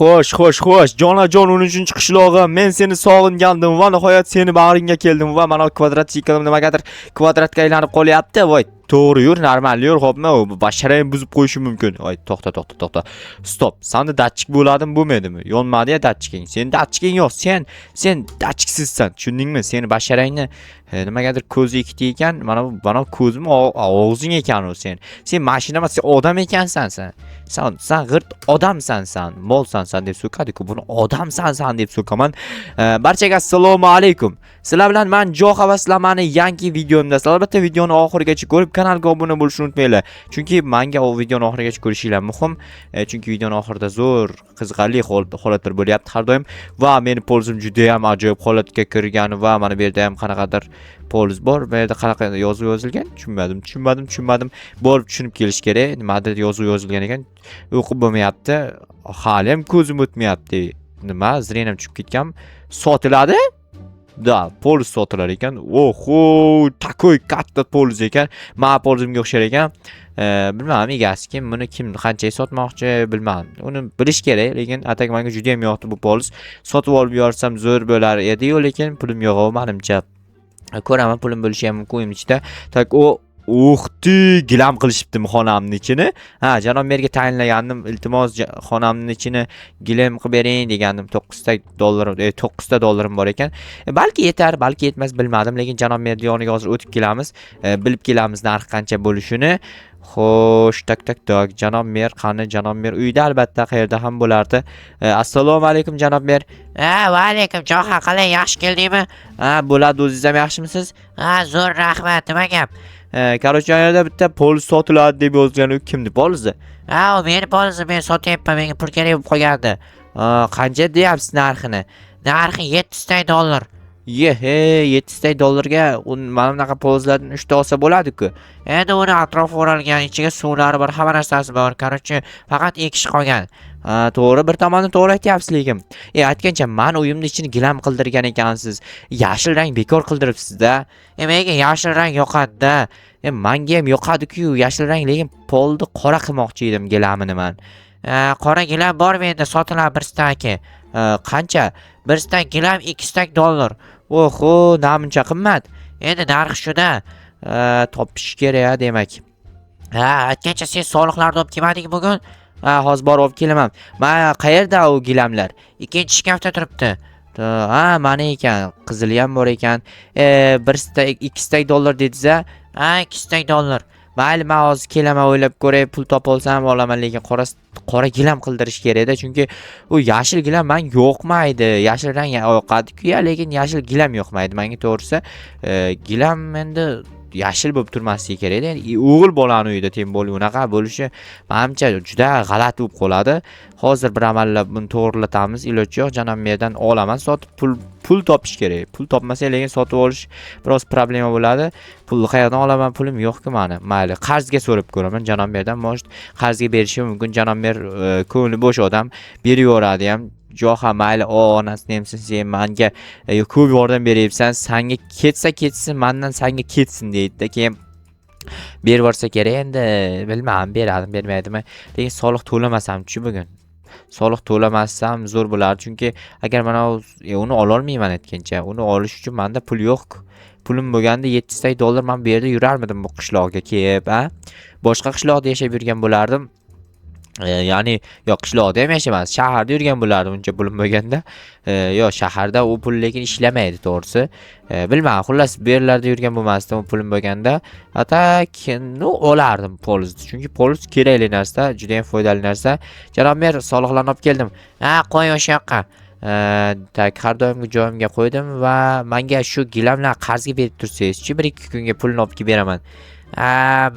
Xo'sh, jonajon 13-qishlog'im, men seni sog'ingandim va nihoyat seni bag'ringga keldim va mana kvadrat sikalim nimagadir kvadratga aylanib qolyapti. Voy, to'g'ri yur, normal yur, xo'pmi? U basharang buzib qo'yishi mumkin. Voy, to'xta. Stop. Senda datchik bo'ladimi, bo'lmaydimi? Yonmadi-ya datchiking. Sen datchiking yo'q. Sen datchiksizsan. Tushundingmi? Seni basharangni nimagadir ko'zi ikkita ekan, mana ko'zim og'zing ekan u sen. Sen mashina emas, sen odam ekansan sen. Sen g'irt odamsan sen. Molsan sen deb so'kadi-ku. Buni odamsan sen deb so'kaman. Barchaga assalomu alaykum. Sizlar bilan men Joha va sizlar meni yangi videomda. Albatta videoni oxirigacha ko'rib kanalga obuna bo'lishni unutmanglar. Chunki menga o videoni oxirigacha ko'rishinglar muhim. Chunki videoni oxirida zo'r qiziqarli holatlar bo'lyapti har doim va meni polizim juda ham ajoyib holatga kirgan va mana bu yerda ham qanaqadir poliz bor. Bu yerda qanaqa yozuv yozilgan? Tushunmadim. Borib tushunib kelish kerak. Nimadir yozuv yozilgan ekan. O'qib bo'lmayapti. Hali ham ko'zim o'tmayapti. Nima? Zrenam tushib ketgan. Sotiladi? Da, poliz sotilar ekan. Oho, takoy katta poliz ekan. Men polizimga o'xshar ekan. Bilmadim egasi kim, buni kim qanchaga sotmoqchi bilmadim. Uni bilish kerak, lekin atak menga juda ham yoqdi bu poliz. Sotib olib yorsam zo'r bo'lar edi-yu, lekin pulim yo'q menimcha. Ko'raman, pulim bo'lishi ham mumkin ichida. Tak o uxti gilam qilishibdi xonamning ichini. Ha, janob merga tayinlagandim. Iltimos xonamning ichini gilam qilib bering degandim. 9 ta dollarim bor ekan. Balki yetar, balki yetmas bilmadim, lekin janob merning yoniga hozir o'tib kelamiz. Bilib kelamiz narx qancha bo'lishini. Xo'sh, tak. Janob mer qani? Janob mer uyda albatta, qayerda ham bo'lardi. Assalomu alaykum janob mer. Va alaykum Joha, qalay, yaxshi keldingmi? Bo'ladi, o'zingiz ham yaxshimisiz? Zo'r rahmat, nima gap? Korоче, yerda bitta poliz sotiladi deb yozgan, u kimni polizi? U meni polizim, men sotyapman, menga pul kerak bo'lib qolgandi. Qancha deyapsiz narxini? Narxi $700. Yehe, $700ga mana bunaqa polizlardan 3 ta olsa bo'ladi-ku. Endi uni atrofi o'ralgan, ichiga suvlari bor, hamma narsasi bor. Korоче, faqat ekish qolgan. To'g'ri, bir tomondan to'g'ri aytyapsiz lekin. Aytgancha, men uyimni ichini gilam qildirgan ekansiz. Yashil rang bekor qildiribsiz-da. Menga yashil rang yoqadi-da. Menga ham yoqadi-ku yashil rang, lekin polni qora qilmoqchi edim gilamini men. Qora gilam bor menda, sotiladi bir staki. Qancha? Bir stak gilam $200. Oho, namuncha qimmat. Endi narxi shuda. Topish kerak demak. Aytgancha, sen soliqlarni olib kelmading bugun? Hozir borib olib kelaman. Mana qayerda u gilamlar? Ikkinchi shkafda turibdi. Mana ekan, qizili ham bor ekan. Bir stak $200 dediz-a? $200. Mayli, men hozir kelaman, o'ylab ko'ray, pul topib olsam olaman, lekin qora gilam qildirish kerak-da, chunki u yashil gilam menga yoqmaydi. Yashil rang yoqadi-ku, lekin yashil gilam yoqmaydi menga to'g'risi. Gilam endi yashil bo'lib turmasligi kerak-da. O'g'il bolani uyida teng bo'lib unaqa bo'lishi menimcha juda g'alati bo'lib qoladi. Hozir bir amallab buni to'g'rilatamiz. Iloji yo'q, janob merdan olaman, sotib pul topish kerak. Pul topmasa lekin sotib olish biroz problema bo'ladi. Pul qayerdan olaman? Pulim yo'q-ku meni. Mayli, qarzga so'rab ko'raman janob merdan. Может, qarzga berishi mumkin. Janob mer ko'ngli bo'sh odam, beraveradi ham. Joha, mayli, onasini ham sen menga ko'p yordam beryapsan, senga ketsin, mendan senga ketsin deydi-da. Keyin berib yuborsa kerak, endi bilmadim, bermaydimi. Lekin soliq to'lamasam-chi bugun. Soliq to'lamasam zo'r bo'lardi, chunki agar mana uni ola olmayman aytgancha, uni olish uchun menda pul yo'q. Pulim bo'lganda $700 men bu yerda yurarmidim bu qishloqqa kelib, Boshqa qishloqda yashab yurgan bo'lardim. Ya'ni yo'q, qishloqda ham yashamas, shaharda yurgan bo'lardim uncha pulim bo'lganda. Yo'q, shaharda u pul lekin ishlamaydi to'g'risi. Bilmadim, xullas bu yerlarda yurgan bo'lmasdim u pulim bo'lganda. Olardim polizni, chunki poliz kerakli narsa, juda ham foydali narsa. Janob mer, soliqlarni olib keldim. Qo'y o'sha yoqqa. Har doimgi joyimga qo'ydim va menga shu gilamlar qarzga berib tursangiz-chi, 1-2 kunga pulni olib kelib beraman.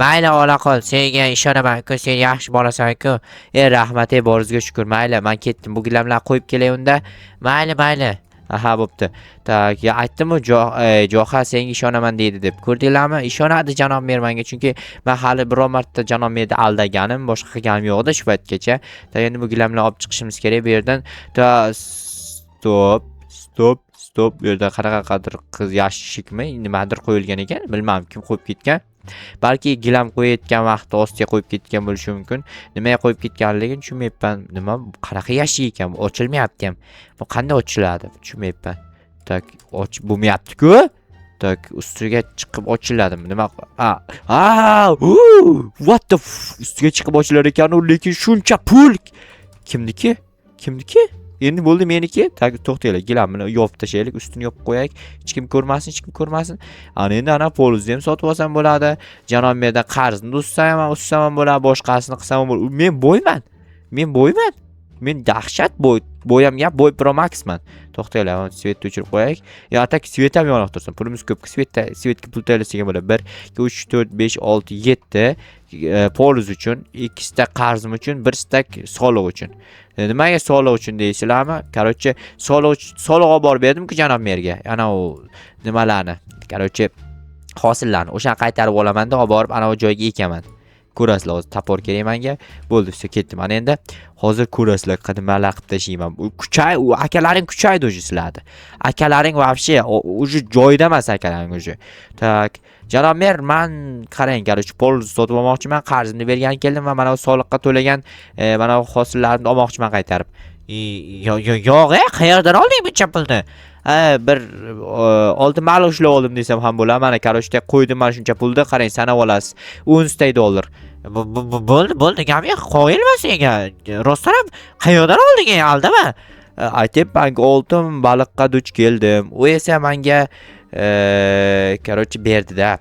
Mayli, ola qol, senga ishonaman-ku, sen yaxshi bolasan-ku. Rahmat, boringizga shukr. Mayli, men ketdim. Bu gilamlarni qo'yib kelay unda. Mayli. Bo'pti. Aytdim-ku, Joha senga ishonaman deydi deb. Ko'rdinglarmi? Ishonadi janob mer menga, chunki men hali biror marta janob merni aldaganim, boshqa qilganim yo'q-da shu paytgacha. Endi bu gilamlarni olib chiqishimiz kerak bu yerdan. Stop. Bu yerda qanaqadir qiz yashikmi, nimadir qo'yilgan ekan. Bilmadim kim qo'yib ketgan. Balki gilam qo'yayotgan vaqtda ostiga qo'yib ketgan bo'lishi mumkin. Nimaga qo'yib ketganligini tushunmayapman. Nima qanaqa yashiy ekan? Bu ochilmayapti ham. Bu qanday ochiladi? Tushunmayapman. Tak, ochib bo'lmayapti-ku. Tak, ustiga chiqib ochiladimi? Nima? What the ustiga chiqib ochilar ekan, lekin shuncha pul. Kimniki? Kimniki? Endi bo'ldi meniki. To'xtanglar, gilamni yopib tashlaylik, ustini yopib qo'yaylik. Hech kim ko'rmasin, hech kim ko'rmasin. Endi ana polizni ham sotib olsam bo'ladi. Janob merdan qarzni ussam ham bo'ladi, boshqasini qilsam ham bo'ladi. Men bo'yman. Men dahshat bo'yam gap, bo'y Pro Maxman. To'xtanglar, svetni o'chirib qo'yaylik. Yo, atak svet ham yoniq tursin. Pulimiz ko'p. Svetga pul tayyorlasak bo'ladi. 1 2 3 4 5 6 7 poliz uchun, 2 stak qarzim uchun, 1 stak soliq uchun. Nimaga soliq uchun deysizlarmi? Короче, soliq olib borib berdim-ku janob merga. Ana u nimalarni, короче, hosillarni o'shani qaytarib olaman-da, olib borib ana u joyga ekaman. Ko'rasizlar, hozir tapor kerak menga. Bo'ldi, все, ketdim. Mana endi hozir ko'rasizlar, nimalar qilib tashlayman. U akalaring kuchaydi o'zi sizlarni. Akalaring вообще o'zi joyida emas akalaring o'zi. Tak, janob mer, men qarang, короче, poliz sotib olmoqchiman, qarzimni bergan keldim va mana bu soliqqa to'lagan mana bu hosillarni olmoqchiman qaytarib. Yo'q, qayerdan olding buncha pulni? Bir oltin mal ushlab oldim desam ham bo'ladi. Mana короче, qo'ydim mana shuncha pulni, qarang, sanab olasiz. 10 dollar. Bo'ldi, gap yo'q, qo'yilmas senga. Rostdan ham qayerdan olding, aldama. Aytib, men oltin baliqqa duch keldim. U esa menga короче berdi-da.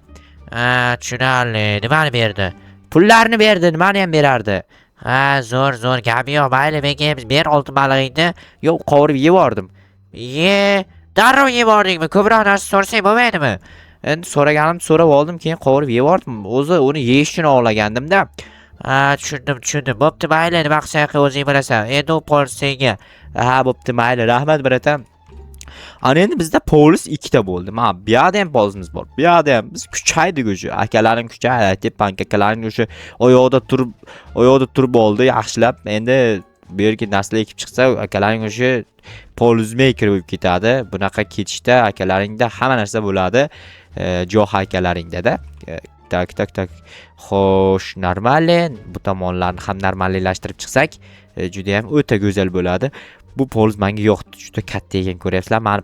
Tushunarli. Nimani berdi? Pullarni berdi, nimani ham berardi? Zo'r, gap yo'q. Mayli, menga ber oltin balig'ingni. Yo'q, qovurib yevordim. Darrov yebordingmi? Ko'proq narsa so'rasang bo'lmaydimi? Endi so'rab oldim, keyin qovurib yevordim. O'zi uni yeyish uchun ovlagandim-da. Tushundim. Bo'pti, mayli, nima qilsang o'zing bilasan. Endi u pol senga. Bo'pti, mayli, rahmat biratam. Ana endi bizda polis 2 ta bo'ldi. Mana bu yerda ham polizimiz bor. Bu yerda ham biz kuchaydik o'sha. Akalarim kuchaydi, aytib, akalaring o'sha oyoqda turib oldi, yaxshilab. Endi bu yerga narsalar ekib chiqsa, akalaring o'sha polizmaker bo'lib ketadi. Bunaqa ketishda akalaringda hamma narsa bo'ladi. Jo'x akalaringda-da. Tak. Xo'sh, normal. Bu tomonlarni ham normallashtirib chiqsak, juda ham o'ta go'zal bo'ladi. Bu poliz menga yo'qdi, juda katta ekan, ko'ryapsizlar. Meni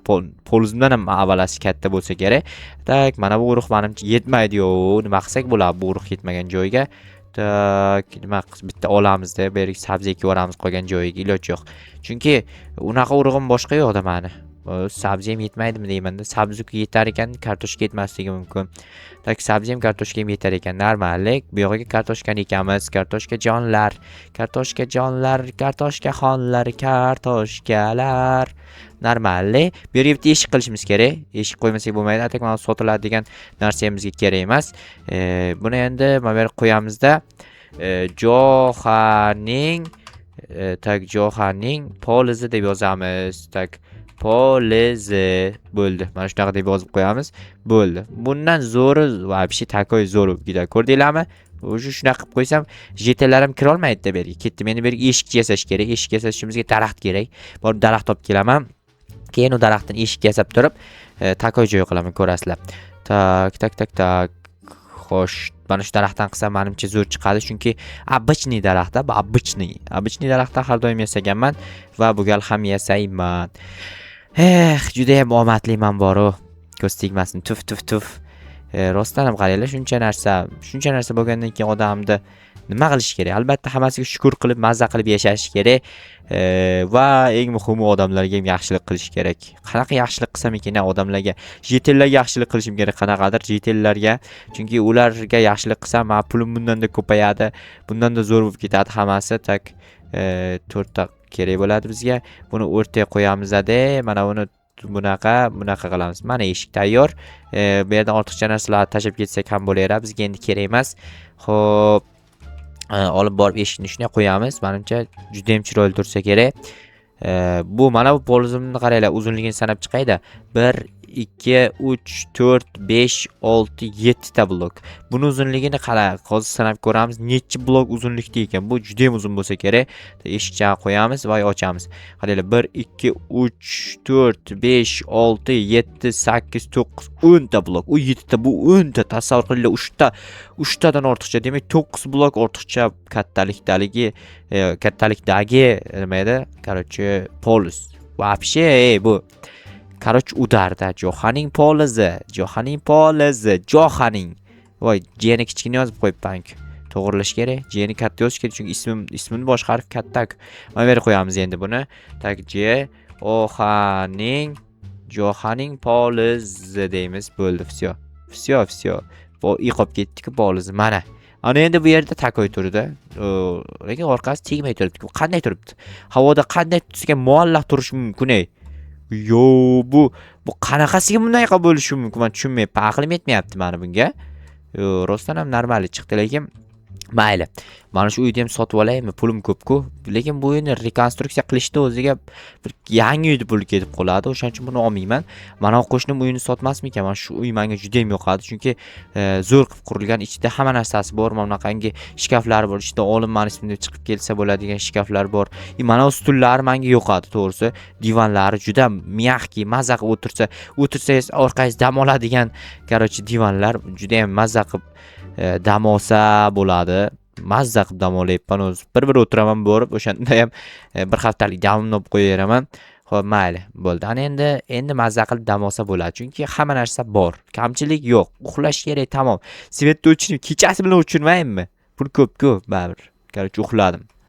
polizimdan ham avvalasi katta bo'lsa kerak. Tak, mana bu urug' menimcha yetmaydi-yu. Nima qilsak bo'ladi bu urug' yetmagan joyga? Tak, nima bitta olamiz-da, bu yerga sabzi ekib yuboramiz qolgan joyiga, iloj yo'q. Chunki unaqa urug'im boshqa yo'q-da meni. Sabzi ham yetmaydimi deymanda. Sabzi yetar ekan, kartoshka yetmasligi mumkin. Tak, sabzi ham kartoshka ham yetar ekan, normallik. Bu yo'g'iga kartoshkani ekamiz, kartoshkajonlar, kartoshkaxonlar, kartoshkalar. Normalli. Bu yerga bitta eshik qilishimiz kerak. Eshik qo'ymasak bo'lmaydi. Atak mana sotiladi degan narsa bizga kerak emas. Buni endi mana bu yerga qo'yamizda. Jo'xaning polizi deb yozamiz. Tak, polizi bo'ldi. Mana shunaqa deb yozib qo'yamiz. Bo'ldi. Bundan zo'ri вообще takoy zo'r bo'lib ketadi. Ko'rdinglarmi? O'sha shunaqa qilib qo'ysam, jetalarim kira olmaydi-da bu yerga. Ketdim. Endi bu yerga eshik yasash kerak. Eshik yasashimizga daraxt kerak. Borib daraxt topib kelaman. Keyin u daraxtdan eshik yasab turib, takoy joy qilaman, ko'rasizlar. Tak. Xo'sh, mana shu daraxtdan qilsam menimcha zo'r chiqadi, chunki обычный daraxtda, bu обычный daraxtdan har doim yasaganman va bu gal ham yasayman. Juda ham omadliman bor-ku. Ko'z tegmasin. Tuf. Rostdan ham qaranglar, shuncha narsa bo'lgandan keyin odamni nima qilish kerak? Albatta hammasiga shukr qilib, mazza qilib yashash kerak. Va eng muhimi odamlarga ham yaxshilik qilish kerak. Qanaqa yaxshilik qilsam ekan odamlarga? Jetellarga yaxshilik qilishim kerak, qanaqadir jetellarga. Chunki ularga yaxshilik qilsam, men pulim bundan da ko'payadi, bundan da zo'r bo'lib ketadi hammasi. Tak, 4 ta kerak bo'ladi bizga. Buni o'rtaga qo'yamiz-da. Mana buni bunaqa qilamiz. Mana eshik tayyor. Bu yerdan ortiqcha narsalarni tashab ketsak ham bo'laveradi. Bizga endi kerak emas. Xo'p, olib borib eshikni shunday qo'yamiz. Menimcha juda ham chiroyli tursa kerak. Bu mana bu polizimni qaranglar, uzunligini sanab chiqayda. 1 2 3 4 5 6 7 ta blok. Buni uzunligini qarang. Hozir sanab ko'ramiz necha blok uzunlikda ekan. Bu juda ham uzun bo'lsa kerak. Eshikchani qo'yamiz va ochamiz. Qaranglar 1 2 3 4 5 6 7 8 9 10 ta blok. U 7 ta, bu 10 ta. Tasavvur qilinglar, 3 tadan ortiqcha, demak 9 blok ortiqcha kattalikdagi nima edi? Короче, polus. Вообще, bu Короче, udarda Johaning polizi. Voy, jeni kichkina yozib qo'yibman-ku. To'g'rilash kerak. Jeni katta yozish kerak, chunki ismini bosh harf katta-ku. Mana bu yerga qo'yamiz endi buni. Tak Johaning polizi deymiz. Bo'ldi, всё. Bu qolib ketdi-ku polizi. Mana. Ana endi bu yerda takoy turdi. Lekin orqasi tegmay turibdi. Bu qanday turibdi? Havoda qanday tutsa muallaq turishi mumkin-ey? Yo, bu qanaqasiga bunday bo'lishi mumkin? Men tushunmayapman. Aqlim yetmayapti meni bunga. Rostdan ham normal chiqdi, lekin mayli. Mana shu uyni ham sotib olaymi? Pulim ko'p-ku. Lekin bu uyni rekonstruksiya qilishda o'ziga bir yangi uyni pul ketib qoladi. O'shaning uchun buni olmayman. Mana qo'shnim uyini sotmasmikan? Mana shu uy menga juda ham yoqadi, chunki zo'r qilib qurilgan, ichida hamma narsasi bor. Mana bunaqangi shkaflar bor. Ichida olimman ismida chiqib kelsa bo'ladigan shkaflar bor. Mana bu stullar menga yoqadi, to'g'risi. Divanlari juda miyaqki, mazza qilib o'tirsangiz orqangiz dam oladigan, короче, divanlar juda ham mazza qilib dam olsa bo'ladi. Mazza qilib dam olayapman o'zi. Bir o'tiraman borib, o'shanda ham bir haftalik damimni olib qo'yaveraman. Xo'p, mayli, bo'ldi. Ana endi mazza qilib dam olsa bo'ladi, chunki hamma narsa bor. Kamchilik yo'q. Uxlash kerak, tamom. Svetni o'chirib, kechasi bilan o'chirmaymi? Pul ko'p-ku, baribir. Короче, uxladim.